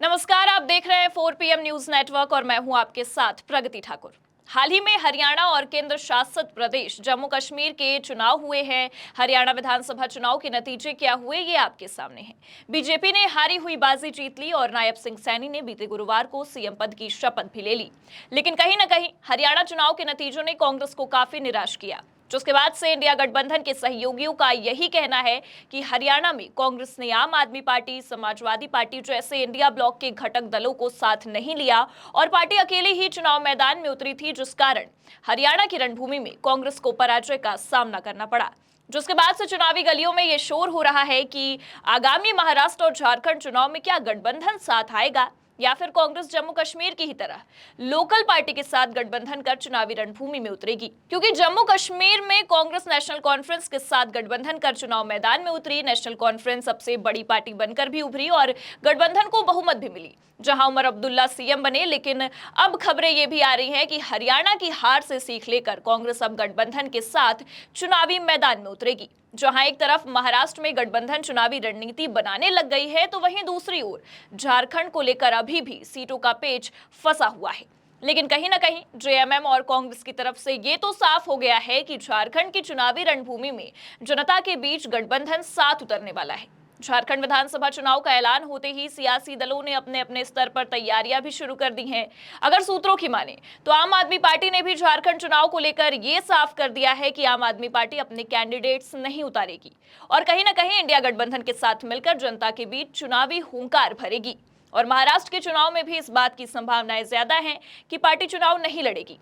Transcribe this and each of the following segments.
नमस्कार, आप देख रहे हैं 4 PM न्यूज नेटवर्क और मैं हूं आपके साथ प्रगति ठाकुर। हाल ही में हरियाणा और केंद्र शासित प्रदेश जम्मू कश्मीर के चुनाव हुए हैं। हरियाणा विधानसभा चुनाव के नतीजे क्या हुए ये आपके सामने हैं। बीजेपी ने हारी हुई बाजी जीत ली और नायब सिंह सैनी ने बीते गुरुवार को सीएम पद की शपथ भी ले ली। लेकिन कहीं न कहीं हरियाणा चुनाव के नतीजों ने कांग्रेस को काफी निराश किया, जिसके बाद से इंडिया गठबंधन के सहयोगियों का यही कहना है कि हरियाणा में कांग्रेस ने आम आदमी पार्टी, समाजवादी पार्टी जैसे इंडिया ब्लॉक के घटक दलों को साथ नहीं लिया और पार्टी अकेले ही चुनाव मैदान में उतरी थी, जिस कारण हरियाणा की रणभूमि में कांग्रेस को पराजय का सामना करना पड़ा। जिसके बाद से चुनावी गलियों में ये शोर हो रहा है कि आगामी महाराष्ट्र और झारखंड चुनाव में क्या गठबंधन साथ आएगा या फिर कांग्रेस जम्मू कश्मीर की ही तरह लोकल पार्टी के साथ गठबंधन कर चुनावी रणभूमि में उतरेगी। क्योंकि जम्मू कश्मीर में कांग्रेस नेशनल कॉन्फ्रेंस के साथ गठबंधन कर चुनाव मैदान में उतरी। नेशनल कॉन्फ्रेंस सबसे बड़ी पार्टी बनकर भी उभरी और गठबंधन को बहुमत भी मिली, जहां उमर अब्दुल्ला सीएम बने। लेकिन अब खबरें ये भी आ रही हैं कि हरियाणा की हार से सीख लेकर कांग्रेस अब गठबंधन के साथ चुनावी मैदान में उतरेगी। जहां एक तरफ महाराष्ट्र में गठबंधन चुनावी रणनीति बनाने लग गई है, तो वहीं दूसरी ओर झारखंड को लेकर अभी भी सीटों का पेच फंसा हुआ है। लेकिन कहीं ना कहीं जेएमएम और कांग्रेस की तरफ से ये तो साफ हो गया है कि झारखंड की चुनावी रणभूमि में जनता के बीच गठबंधन साथ उतरने वाला है। झारखंड विधानसभा चुनाव का ऐलान होते ही सियासी दलों ने अपने अपने स्तर पर तैयारियां भी शुरू कर दी हैं। अगर सूत्रों की माने तो आम आदमी पार्टी ने भी झारखंड चुनाव को लेकर ये साफ कर दिया है कि आम आदमी पार्टी अपने कैंडिडेट्स नहीं उतारेगी और कहीं ना कहीं इंडिया गठबंधन के साथ मिलकर जनता के बीच चुनावी हुंकार भरेगी। और महाराष्ट्र के चुनाव में भी इस बात की संभावनाएं ज्यादा हैं कि पार्टी चुनाव नहीं लड़ेगी।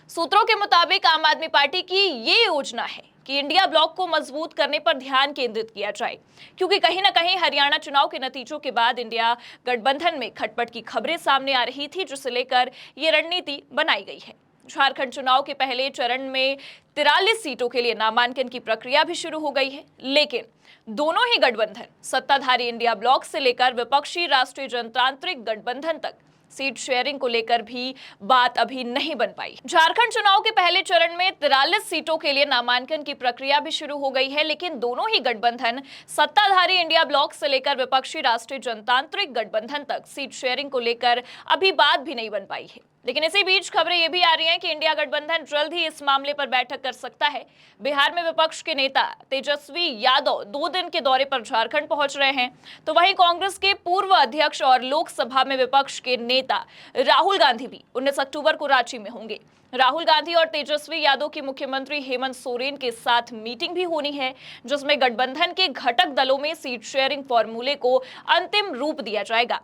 सूत्रों के मुताबिक आम आदमी पार्टी की ये योजना है कि इंडिया ब्लॉक को मजबूत करने पर ध्यान केंद्रित किया जाए, क्योंकि कहीं ना कहीं हरियाणा चुनाव के नतीजों के बाद इंडिया गठबंधन में खटपट की खबरें सामने आ रही थी, जिसे लेकर ये रणनीति बनाई गई है। झारखंड चुनाव के पहले चरण में 43 सीटों के लिए नामांकन की प्रक्रिया भी शुरू हो गई है, लेकिन दोनों ही गठबंधन सत्ताधारी इंडिया ब्लॉक से लेकर विपक्षी राष्ट्रीय जनतांत्रिक गठबंधन तक सीट शेयरिंग को लेकर भी बात अभी नहीं बन पाई। झारखंड चुनाव के पहले चरण में 43 सीटों के लिए नामांकन की प्रक्रिया भी शुरू हो गई है, लेकिन दोनों ही गठबंधन सत्ताधारी इंडिया ब्लॉक से लेकर विपक्षी राष्ट्रीय जनतांत्रिक गठबंधन तक सीट शेयरिंग को लेकर अभी बात भी नहीं बन पाई है। लेकिन इसी बीच खबरें ये भी आ रही हैं कि इंडिया गठबंधन जल्द ही इस मामले पर बैठक कर सकता है। बिहार में विपक्ष के नेता तेजस्वी यादव 2 दिन के दौरे पर झारखंड पहुंच रहे हैं, तो वहीं कांग्रेस के पूर्व अध्यक्ष और लोकसभा में विपक्ष के नेता राहुल गांधी भी 19 अक्टूबर को रांची में होंगे। राहुल गांधी और तेजस्वी यादव की मुख्यमंत्री हेमंत सोरेन के साथ मीटिंग भी होनी है, जिसमें गठबंधन के घटक दलों में सीट शेयरिंग फॉर्मूले को अंतिम रूप दिया जाएगा।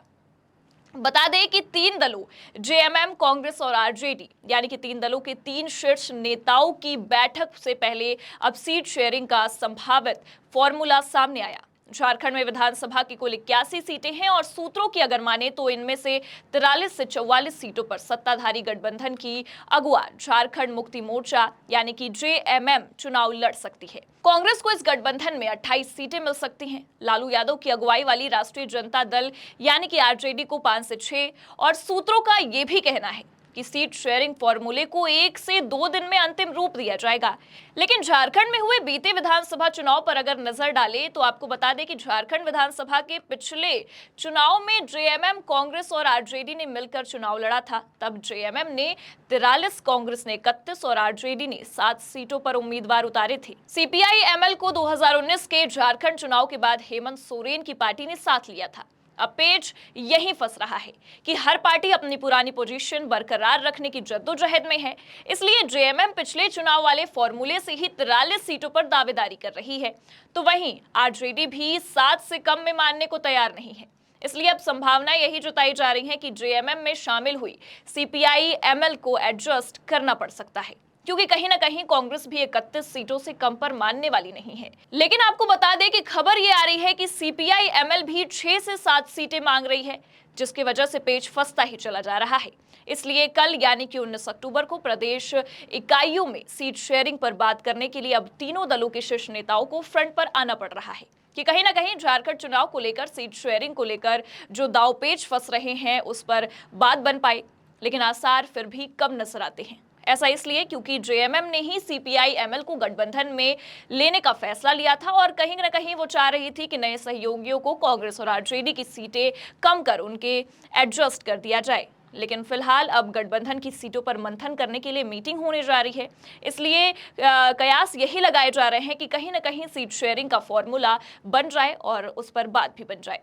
बता दें कि 3 दलों जेएमएम, कांग्रेस और आरजेडी यानी कि 3 दलों के 3 शीर्ष नेताओं की बैठक से पहले अब सीट शेयरिंग का संभावित फॉर्मूला सामने आया। झारखंड में विधानसभा की कुल 81 सीटें हैं और सूत्रों की अगर माने तो इनमें से 43 से 44 सीटों पर सत्ताधारी गठबंधन की अगुआ झारखंड मुक्ति मोर्चा यानी कि जेएमएम चुनाव लड़ सकती है। कांग्रेस को इस गठबंधन में 28 सीटें मिल सकती हैं। लालू यादव की अगुवाई वाली राष्ट्रीय जनता दल यानी कि आरजेडी को 5 से 6 और सूत्रों का यह भी कहना है कि सीट शेयरिंग फॉर्मूले को 1 से 2 दिन में अंतिम रूप दिया जाएगा। लेकिन झारखंड में हुए बीते विधानसभा चुनाव पर अगर नजर डालें तो आपको बता दें कि झारखंड विधानसभा के पिछले चुनाव में जेएमएम, कांग्रेस और आरजेडी ने मिलकर चुनाव लड़ा था। तब जेएमएम ने 43, कांग्रेस ने 31 और आरजेडी ने 7 सीटों पर उम्मीदवार उतारे थे। सीपीआई एमएल को 2019 के झारखंड चुनाव के बाद हेमंत सोरेन की पार्टी ने साथ लिया था। अब पेच यही फंस रहा है कि हर पार्टी अपनी पुरानी पोजीशन बरकरार रखने की जद्दोजहद में है, इसलिए जेएमएम पिछले चुनाव वाले फॉर्मूले से ही 43 सीटों पर दावेदारी कर रही है, तो वहीं आरजेडी भी 7 से कम में मानने को तैयार नहीं है। इसलिए अब संभावना यही जताई जा रही है कि जेएमएम में शामिल हुई सीपीआई एमएल को एडजस्ट करना पड़ सकता है, क्योंकि कहीं ना कहीं कांग्रेस भी 31 सीटों से कम पर मानने वाली नहीं है। लेकिन आपको बता दें कि खबर ये आ रही है कि सीपीआई एमएल भी 6 से 7 सीटें मांग रही है, जिसकी वजह से पेच फंसता ही चला जा रहा है। इसलिए कल यानी कि 19 अक्टूबर को प्रदेश इकाइयों में सीट शेयरिंग पर बात करने के लिए अब तीनों दलों के शीर्ष नेताओं को फ्रंट पर आना पड़ रहा है कि कहीं ना कहीं झारखंड चुनाव को लेकर, सीट शेयरिंग को लेकर जो दाव पेच फंस रहे हैं उस पर बात बन पाए। लेकिन आसार फिर भी कम नजर आते हैं। ऐसा इसलिए क्योंकि जेएमएम ने ही सीपीआई-एमएल को गठबंधन में लेने का फैसला लिया था और कहीं न कहीं वो चाह रही थी कि नए सहयोगियों को कांग्रेस और आरजेडी की सीटें कम कर उनके एडजस्ट कर दिया जाए। लेकिन फिलहाल अब गठबंधन की सीटों पर मंथन करने के लिए मीटिंग होने जा रही है, इसलिए कयास यही लगाए जा रहे हैं कि कहीं न कहीं सीट शेयरिंग का फॉर्मूला बन जाए और उस पर बात भी बन जाए।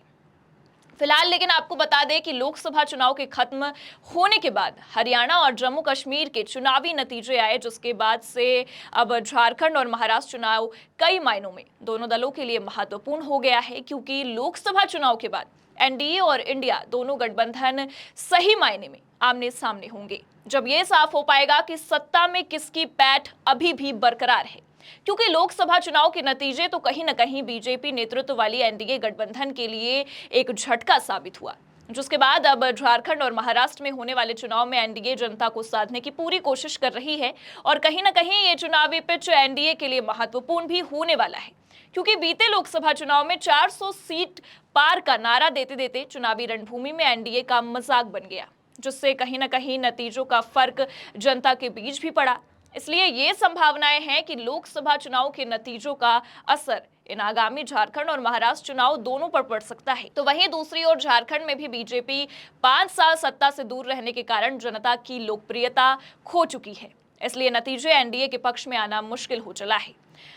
फिलहाल लेकिन आपको बता दें कि लोकसभा चुनाव के खत्म होने के बाद हरियाणा और जम्मू कश्मीर के चुनावी नतीजे आए, जिसके बाद से अब झारखंड और महाराष्ट्र चुनाव कई मायनों में दोनों दलों के लिए महत्वपूर्ण हो गया है, क्योंकि लोकसभा चुनाव के बाद एनडीए और इंडिया दोनों गठबंधन सही मायने में आमने सामने होंगे, जब ये साफ हो पाएगा कि सत्ता में किसकी पैठ अभी भी बरकरार है। क्योंकि लोकसभा चुनाव के नतीजे तो कहीं न कहीं बीजेपी नेतृत्व वाली एनडीए गठबंधन के लिए एक झटका साबित हुआ, जिसके बाद अब झारखंड और महाराष्ट्र में होने वाले चुनाव में एनडीए जनता को साधने की पूरी कोशिश कर रही है और कहीं न कहीं ये चुनावी पिच एनडीए के लिए महत्वपूर्ण भी होने वाला है, क्योंकि बीते लोकसभा चुनाव में 400 सीट पार का नारा देते देते चुनावी रणभूमि में एनडीए का मजाक बन गया, जिससे कहीं न कहीं नतीजों का फर्क जनता के बीच भी पड़ा। इसलिए ये संभावनाएं हैं कि लोकसभा चुनाव के नतीजों का असर इन आगामी झारखंड और महाराष्ट्र चुनाव दोनों पर पड़ सकता है। तो वहीं दूसरी ओर झारखंड में भी बीजेपी 5 साल सत्ता से दूर रहने के कारण जनता की लोकप्रियता खो चुकी है, इसलिए नतीजे एनडीए के पक्ष में आना मुश्किल हो चला है।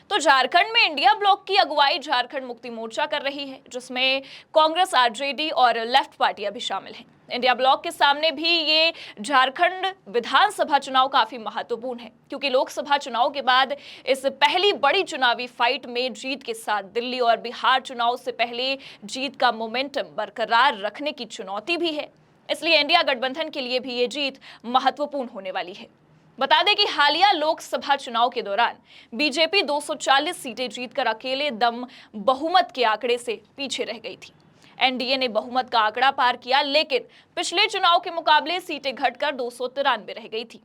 तो झारखंड में इंडिया ब्लॉक की अगुवाई झारखंड मुक्ति मोर्चा कर रही है, जिसमें कांग्रेस, आरजेडी और लेफ्ट पार्टियां भी शामिल हैं। इंडिया ब्लॉक के सामने भी ये झारखंड विधानसभा चुनाव काफी महत्वपूर्ण है, क्योंकि लोकसभा चुनाव के बाद इस पहली बड़ी चुनावी फाइट में जीत के साथ दिल्ली और बिहार चुनाव से पहले जीत का मोमेंटम बरकरार रखने की चुनौती भी है। इसलिए इंडिया गठबंधन के लिए भी ये जीत महत्वपूर्ण होने वाली है। बता दें कि हालिया लोकसभा चुनाव के दौरान बीजेपी 240 सीटें जीतकर अकेले दम बहुमत के आंकड़े से पीछे रह गई थी। एनडीए ने बहुमत का आंकड़ा पार किया, लेकिन पिछले चुनाव के मुकाबले सीटें घटकर 293 रह गई थी।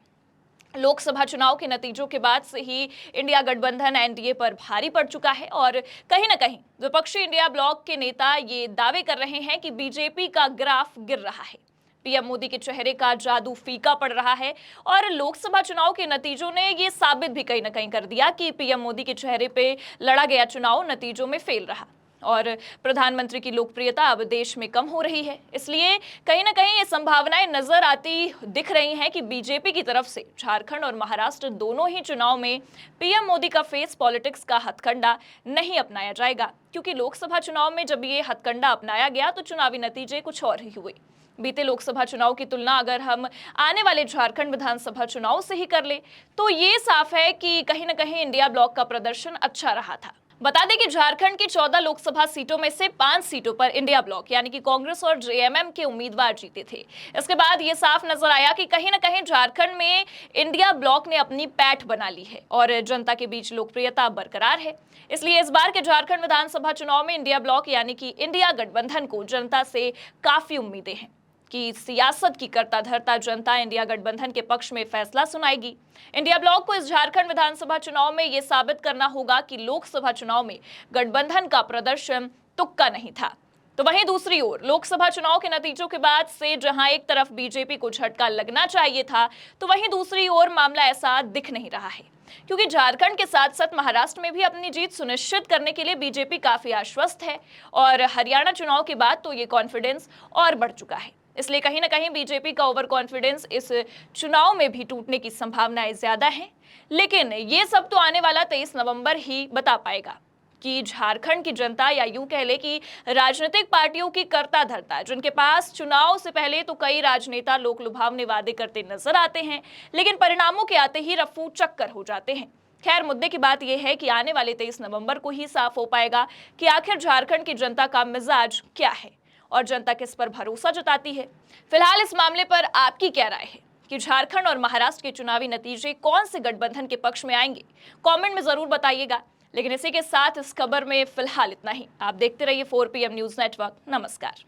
लोकसभा चुनाव के नतीजों के बाद से ही इंडिया गठबंधन एनडीए पर भारी पड़ चुका है और कहीं न कहीं विपक्षी इंडिया ब्लॉक के नेता ये दावे कर रहे हैं कि बीजेपी का ग्राफ गिर रहा है, पीएम मोदी के चेहरे का जादू फीका पड़ रहा है और लोकसभा चुनाव के नतीजों ने ये साबित भी कहीं न कहीं कर दिया कि पीएम मोदी के चेहरे पे लड़ा गया चुनाव नतीजों में फेल रहा और प्रधानमंत्री की लोकप्रियता अब देश में कम हो रही है। इसलिए कहीं न कहीं ये संभावनाएं नजर आती दिख रही हैं कि बीजेपी की तरफ से झारखंड और महाराष्ट्र दोनों ही चुनाव में पीएम मोदी का फेस पॉलिटिक्स का हथकंडा नहीं अपनाया जाएगा, क्योंकि लोकसभा चुनाव में जब ये हथकंडा अपनाया गया तो चुनावी नतीजे कुछ और ही हुए। बीते लोकसभा चुनाव की तुलना अगर हम आने वाले झारखंड विधानसभा चुनाव से ही कर ले तो ये साफ है कि कहीं न कहीं इंडिया ब्लॉक का प्रदर्शन अच्छा रहा था। बता दें कि झारखंड की 14 लोकसभा सीटों में से 5 सीटों पर इंडिया ब्लॉक यानी कि कांग्रेस और जेएमएम के उम्मीदवार जीते थे। इसके बाद ये साफ नजर आया कि कहीं न कहीं झारखंड में इंडिया ब्लॉक ने अपनी पैठ बना ली है और जनता के बीच लोकप्रियता बरकरार है। इसलिए इस बार के झारखंड विधानसभा चुनाव में इंडिया ब्लॉक यानी कि इंडिया गठबंधन को जनता से काफी उम्मीदें हैं कि सियासत की करता धरता जनता इंडिया गठबंधन के पक्ष में फैसला सुनाएगी। इंडिया ब्लॉक को इस झारखंड विधानसभा चुनाव में यह साबित करना होगा कि लोकसभा चुनाव में गठबंधन का प्रदर्शन तुक्का नहीं था। तो वहीं दूसरी ओर लोकसभा चुनाव के नतीजों के बाद से जहां एक तरफ बीजेपी को झटका लगना चाहिए था, तो वहीं दूसरी ओर मामला ऐसा दिख नहीं रहा है, क्योंकि झारखंड के साथ साथ महाराष्ट्र में भी अपनी जीत सुनिश्चित करने के लिए बीजेपी काफी आश्वस्त है और हरियाणा चुनाव के बाद तो ये कॉन्फिडेंस और बढ़ चुका है। इसलिए कहीं ना कहीं बीजेपी का ओवर कॉन्फिडेंस इस चुनाव में भी टूटने की संभावनाएं ज्यादा हैं। लेकिन ये सब तो आने वाला 23 नवंबर ही बता पाएगा कि झारखंड की जनता या यूं कह ले कि राजनीतिक पार्टियों की करता धरता, जिनके पास चुनाव से पहले तो कई राजनेता लोक लुभावने वादे करते नजर आते हैं, लेकिन परिणामों के आते ही रफू चक्कर हो जाते हैं। खैर, मुद्दे की बात यह है कि आने वाले 23 नवंबर को ही साफ हो पाएगा कि आखिर झारखंड की जनता का मिजाज क्या है और जनता किस पर भरोसा जताती है। फिलहाल इस मामले पर आपकी क्या राय है कि झारखंड और महाराष्ट्र के चुनावी नतीजे कौन से गठबंधन के पक्ष में आएंगे? कमेंट में जरूर बताइएगा। लेकिन इसी के साथ इस खबर में फिलहाल इतना ही। आप देखते रहिए 4PM न्यूज नेटवर्क। नमस्कार।